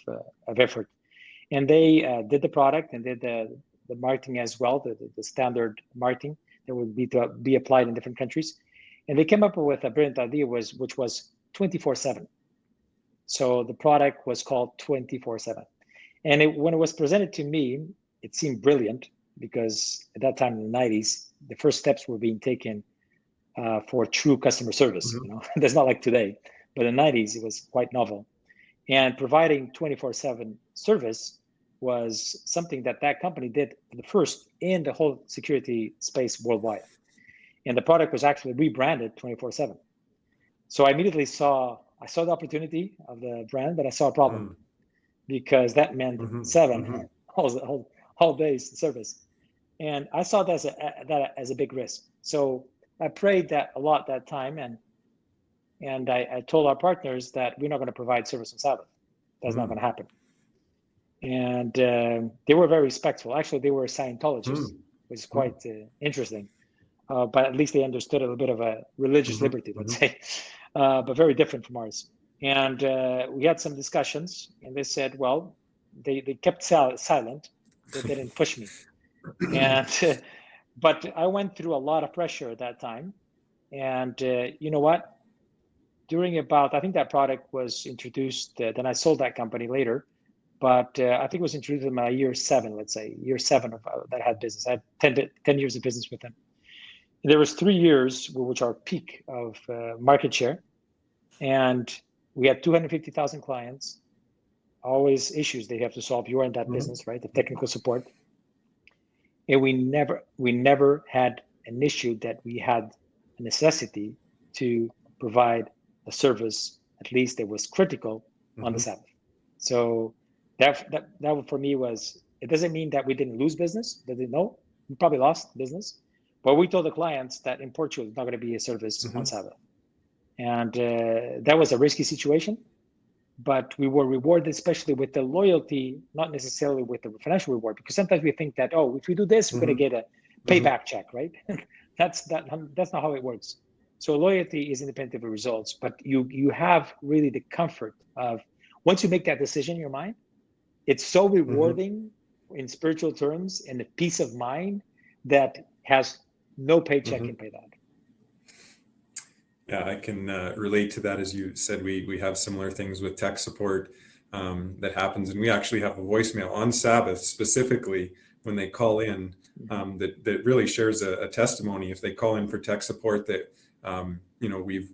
Speaker 2: effort. And they did the product and did the marketing as well, the standard marketing that would be applied in different countries. And they came up with a brilliant idea, which was 24/7. So the product was called 24/7. And when it was presented to me, it seemed brilliant, because at that time in the 90s, the first steps were being taken for true customer service. That's not like today, but in the 90s, it was quite novel. And providing 24/7 service was something that company did the first in the whole security space worldwide. And the product was actually rebranded 24/7. So I immediately saw the opportunity of the brand, but I saw a problem, because that meant 7 whole days service. And I saw that as a big risk. So I prayed that a lot that time, and And I told our partners that we're not going to provide service on Sabbath. That's not going to happen. And they were very respectful. Actually, they were Scientologists, which is quite interesting. But at least they understood a little bit of a religious liberty, let's say, but very different from ours. And we had some discussions, and they said, well, they kept silent. They didn't push me. And but I went through a lot of pressure at that time. And you know what? During I think that product was introduced, then I sold that company later. But I think it was introduced in my year 7, let's say, year 7 of that I had business. I had 10 years of business with them. There was 3 years, which are peak of market share. And we had 250,000 clients, always issues they have to solve. You are in that business, right? The technical support. And we never had an issue that we had a necessity to provide a service, at least that was critical on the Sabbath. So that for me was, it doesn't mean that we didn't lose business. No, we probably lost business. But we told the clients that in Portugal, it's not going to be a service on Sabbath. And that was a risky situation. But we were rewarded, especially with the loyalty, not necessarily with the financial reward, because sometimes we think that, oh, if we do this, we're going to get a payback check, right? That's not how it works. So loyalty is independent of the results, but you have really the comfort of, once you make that decision in your mind, it's so rewarding in spiritual terms and a peace of mind that has no paycheck can pay that.
Speaker 1: Yeah, I can relate to that. As you said, we have similar things with tech support that happens. And we actually have a voicemail on Sabbath specifically when they call in that really shares a testimony. If they call in for tech support, that, we've,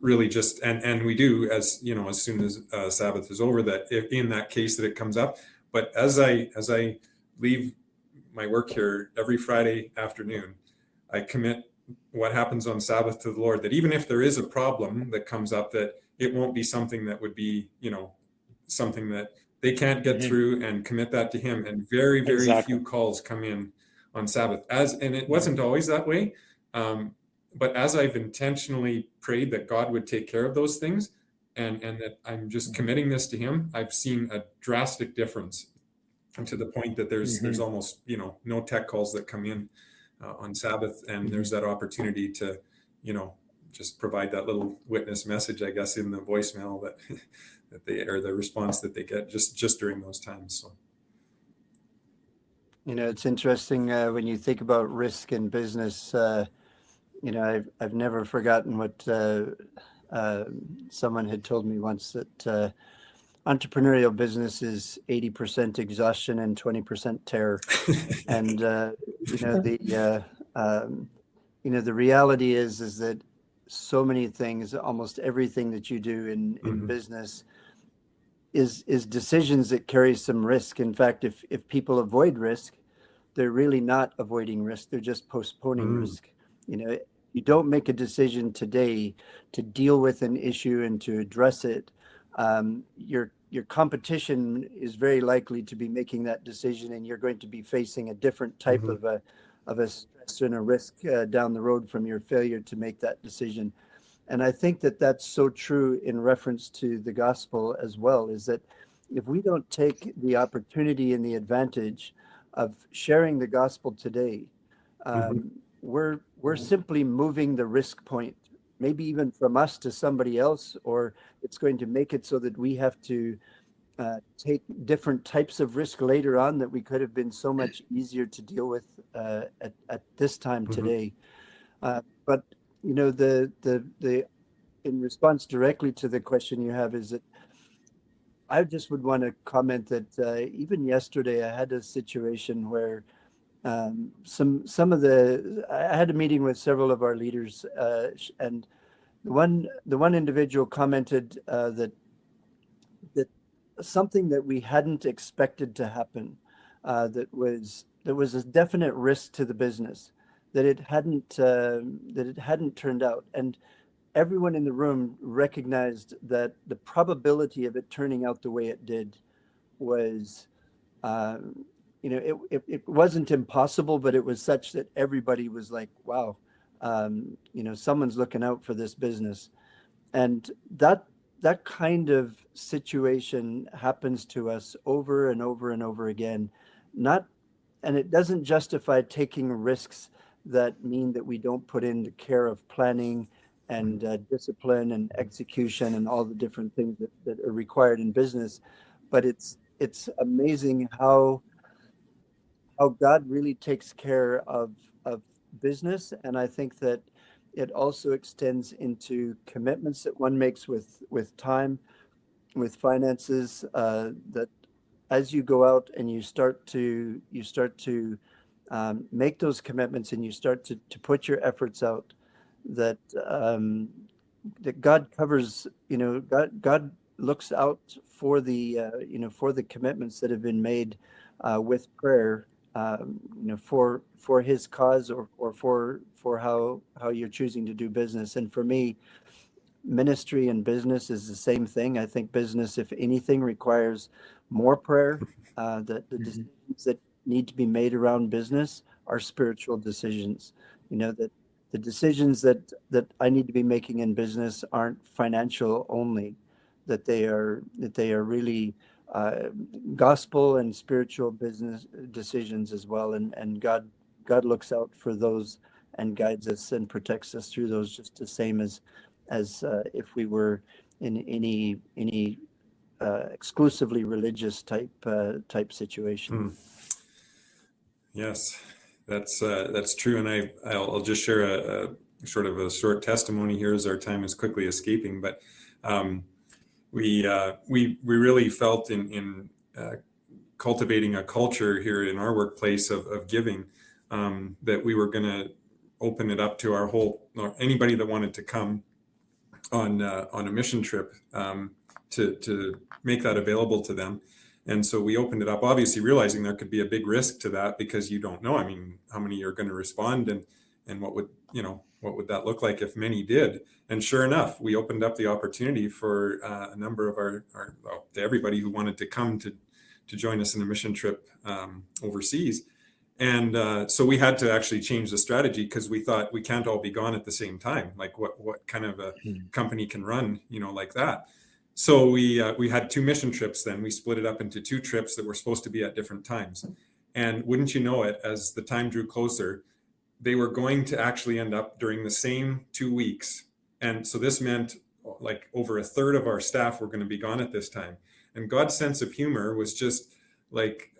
Speaker 1: really just, and we do, as soon as Sabbath is over, that if in that case that it comes up. But as I leave my work here every Friday afternoon, I commit what happens on Sabbath to the Lord, that even if there is a problem that comes up, that it won't be something that would be, something that they can't get through, and commit that to Him. And very, very few calls come in on Sabbath, and it wasn't always that way. But as I've intentionally prayed that God would take care of those things, and that I'm just committing this to Him, I've seen a drastic difference, and to the point that there's almost, no tech calls that come in on Sabbath, and there's that opportunity to, just provide that little witness message, I guess, in the voicemail that they, or the response that they get just during those times. So,
Speaker 3: it's interesting when you think about risk in business. I've never forgotten what someone had told me once, that entrepreneurial business is 80% exhaustion and 20% terror. And the reality is that so many things, almost everything that you do in business is decisions that carry some risk. In fact, if people avoid risk, they're really not avoiding risk, they're just postponing risk. You don't make a decision today to deal with an issue and to address it. Your competition is very likely to be making that decision, and you're going to be facing a different type of a stress and a risk down the road from your failure to make that decision. And I think that that's so true in reference to the gospel as well, is that if we don't take the opportunity and the advantage of sharing the gospel today, we're simply moving the risk point, maybe even from us to somebody else, or it's going to make it so that we have to take different types of risk later on that we could have been so much easier to deal with at this time today. But the in response directly to the question you have, is that I just would want to comment that even yesterday I had a situation where I had a meeting with several of our leaders, and the one individual commented that something that we hadn't expected to happen, that was a definite risk to the business, that it hadn't turned out, and everyone in the room recognized that the probability of it turning out the way it did was, it wasn't impossible, but it was such that everybody was like, wow, someone's looking out for this business. And that kind of situation happens to us over and over and over again. And it doesn't justify taking risks that mean that we don't put in the care of planning and discipline and execution and all the different things that are required in business. But it's amazing how God really takes care of business. And I think that it also extends into commitments that one makes with time, with finances, that as you go out and you start to make those commitments and you start to put your efforts out, that that God covers, God looks out for for the commitments that have been made with prayer, for his cause, or for how you're choosing to do business. And for me, ministry and business is the same thing. I think business, if anything, requires more prayer. The decisions that need to be made around business are spiritual decisions. That the decisions that I need to be making in business aren't financial only, that they are really gospel and spiritual business decisions as well. And God looks out for those and guides us and protects us through those, just the same as if we were in any exclusively religious type situation.
Speaker 1: Yes, that's true. And I'll just share a sort of a short testimony here as our time is quickly escaping. But we really felt in cultivating a culture here in our workplace of giving, that we were going to open it up to or anybody that wanted to come on a mission trip, to make that available to them. And so we opened it up, obviously realizing there could be a big risk to that, because you don't know, how many are going to respond, and what would that look like if many did. And sure enough, we opened up the opportunity for a number of to everybody who wanted to come to join us in a mission trip overseas. And so we had to actually change the strategy, because we thought we can't all be gone at the same time. Like what kind of a company can run, like that? So we had 2 mission trips. Then we split it up into 2 trips that were supposed to be at different times. And wouldn't you know it, as the time drew closer, they were going to actually end up during the same 2 weeks. And so this meant like over a third of our staff were going to be gone at this time. And God's sense of humor was just like,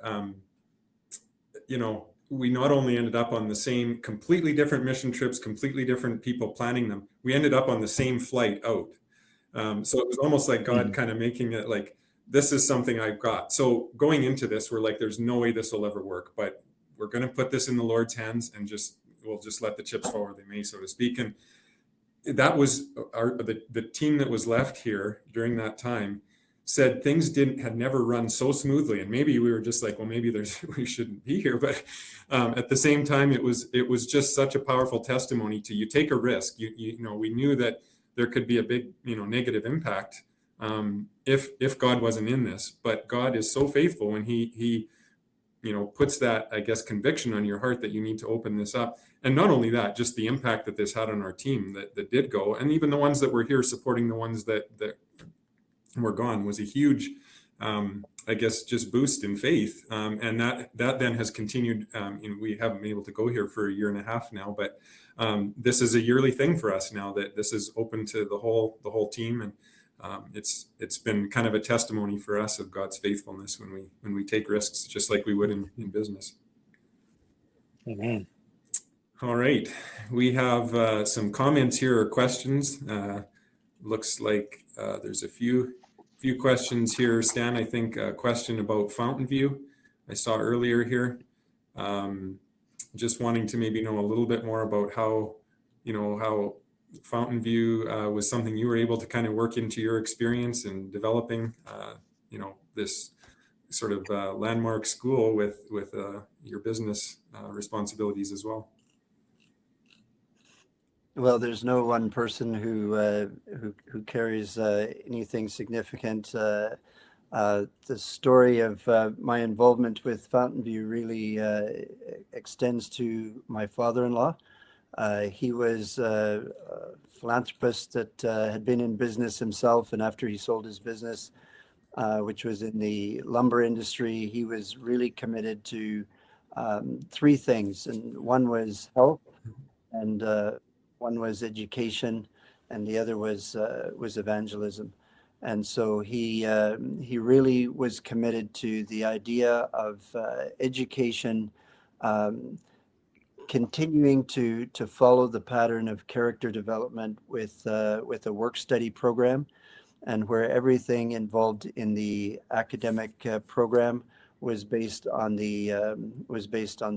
Speaker 1: we not only ended up on the same completely different mission trips, completely different people planning them, we ended up on the same flight out. So it was almost like God kind of making it like, this is something I've got. So going into this, we're like, there's no way this will ever work, but we're going to put this in the Lord's hands, and we'll just let the chips fall where they may, so to speak. And that was the team that was left here during that time said things had never run so smoothly. And maybe we were just like, well, maybe we shouldn't be here. But at the same time, it was just such a powerful testimony to, you take a risk. We knew that there could be a big, negative impact if God wasn't in this. But God is so faithful when he puts that, I guess, conviction on your heart that you need to open this up. And not only that, just the impact that this had on our team that did go, and even the ones that were here supporting the ones that were gone, was a huge, I guess, just boost in faith. And that then has continued. We haven't been able to go here for a year and a half now, but this is a yearly thing for us now, that this is open to the whole team. And it's been kind of a testimony for us of God's faithfulness when we take risks, just like we would in business.
Speaker 2: Amen. All
Speaker 1: right, we have some comments here or questions. Looks like there's a few questions here. Stan, I think a question about Fountain View I saw earlier here. Just wanting to maybe know a little bit more about how Fountain View was something you were able to kind of work into your experience in developing, this sort of landmark school with your business responsibilities as well.
Speaker 3: Well, there's no one person who carries anything significant. The story of my involvement with Fountain View really extends to my father-in-law. He was a philanthropist that had been in business himself, and after he sold his business, which was in the lumber industry, he was really committed to three things. And one was health, and one was education, and the other was evangelism. And so he really was committed to the idea of education, um, continuing to follow the pattern of character development with a work study program, and where everything involved in the academic program was based on the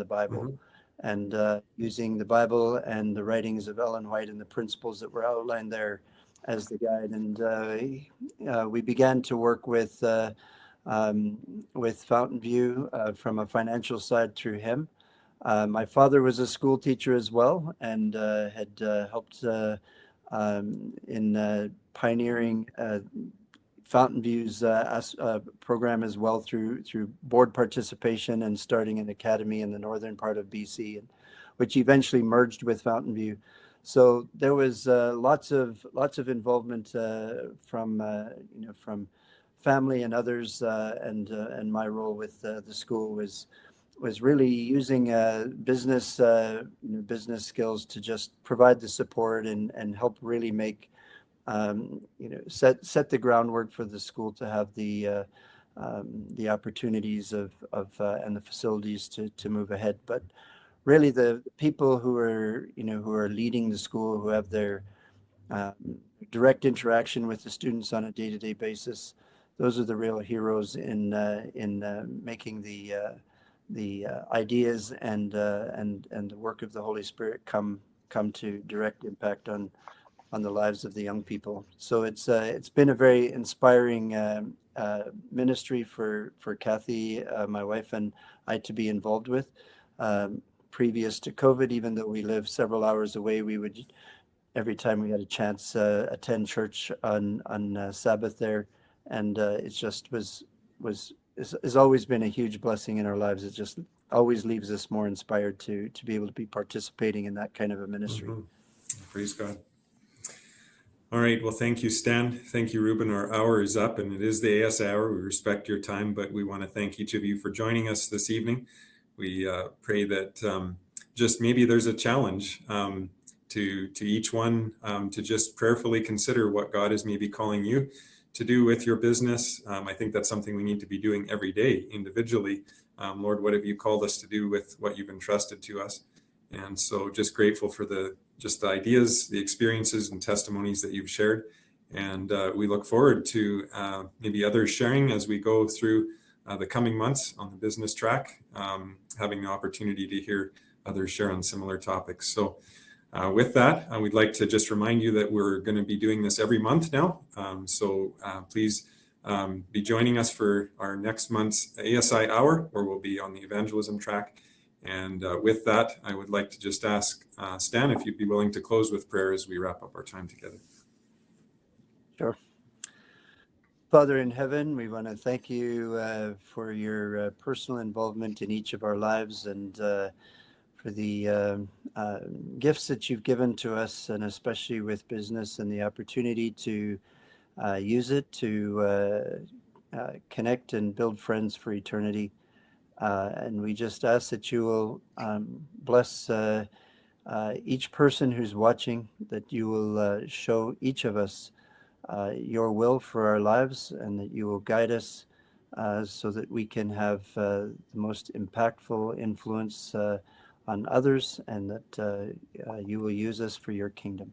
Speaker 3: Bible,
Speaker 1: Mhm.
Speaker 3: and using the Bible and the writings of Ellen White and the principles that were outlined there as the guide. And we began to work with Fountain View from a financial side through him. My father was a school teacher as well, and had helped in pioneering Fountain View's program as well through board participation and starting an academy in the northern part of BC, which eventually merged with Fountain View. So there was lots of involvement from family and others, and my role with the school was really using business skills to just provide the support and help really make set the groundwork for the school to have the opportunities of and the facilities to move ahead. But really, the people who are leading the school, who have their direct interaction with the students on a day-to-day basis, those are the real heroes in making the ideas and the work of the Holy Spirit come to direct impact on the lives of the young people. So it's been a very inspiring ministry for Kathy, my wife, and I to be involved with. Previous to COVID, even though we live several hours away, we would, every time we had a chance, attend church on Sabbath there, and it just has always been a huge blessing in our lives. It just always leaves us more inspired to be able to be participating in that kind of a ministry.
Speaker 1: Mhm. Praise God. All right. Well, thank you, Stan. Thank you, Ruben. Our hour is up, and it is the ASI Hour. We respect your time, but we want to thank each of you for joining us this evening. We pray that just maybe there's a challenge to each one to just prayerfully consider what God is maybe calling you to do with your business. I think that's something we need to be doing every day individually. Lord, what have you called us to do with what you've entrusted to us? And so just grateful for the ideas, the experiences and testimonies that you've shared. And we look forward to maybe others sharing as we go through the coming months on the business track, having the opportunity to hear others share on similar topics. So with that, we'd like to just remind you that we're going to be doing this every month now. So please be joining us for our next month's ASI Hour, where we'll be on the evangelism track. And with that, I would like to just ask Stan if you'd be willing to close with prayer as we wrap up our time together.
Speaker 3: Sure. Father in heaven, we want to thank you for your personal involvement in each of our lives, and for the gifts that you've given to us, and especially with business and the opportunity to use it to connect and build friends for eternity. And we just ask that you will bless each person who's watching, that you will show each of us your will for our lives, and that you will guide us so that we can have the most impactful influence on others, and that you will use us for your kingdom.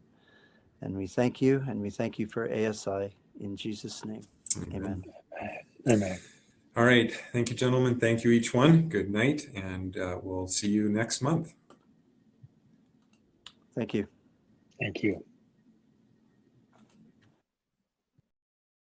Speaker 3: And we thank you, and we thank you for ASI in Jesus' name. Amen.
Speaker 2: Amen.
Speaker 1: All right. Thank you, gentlemen. Thank you, each one. Good night. And we'll see you next month.
Speaker 3: Thank you.
Speaker 2: Thank you.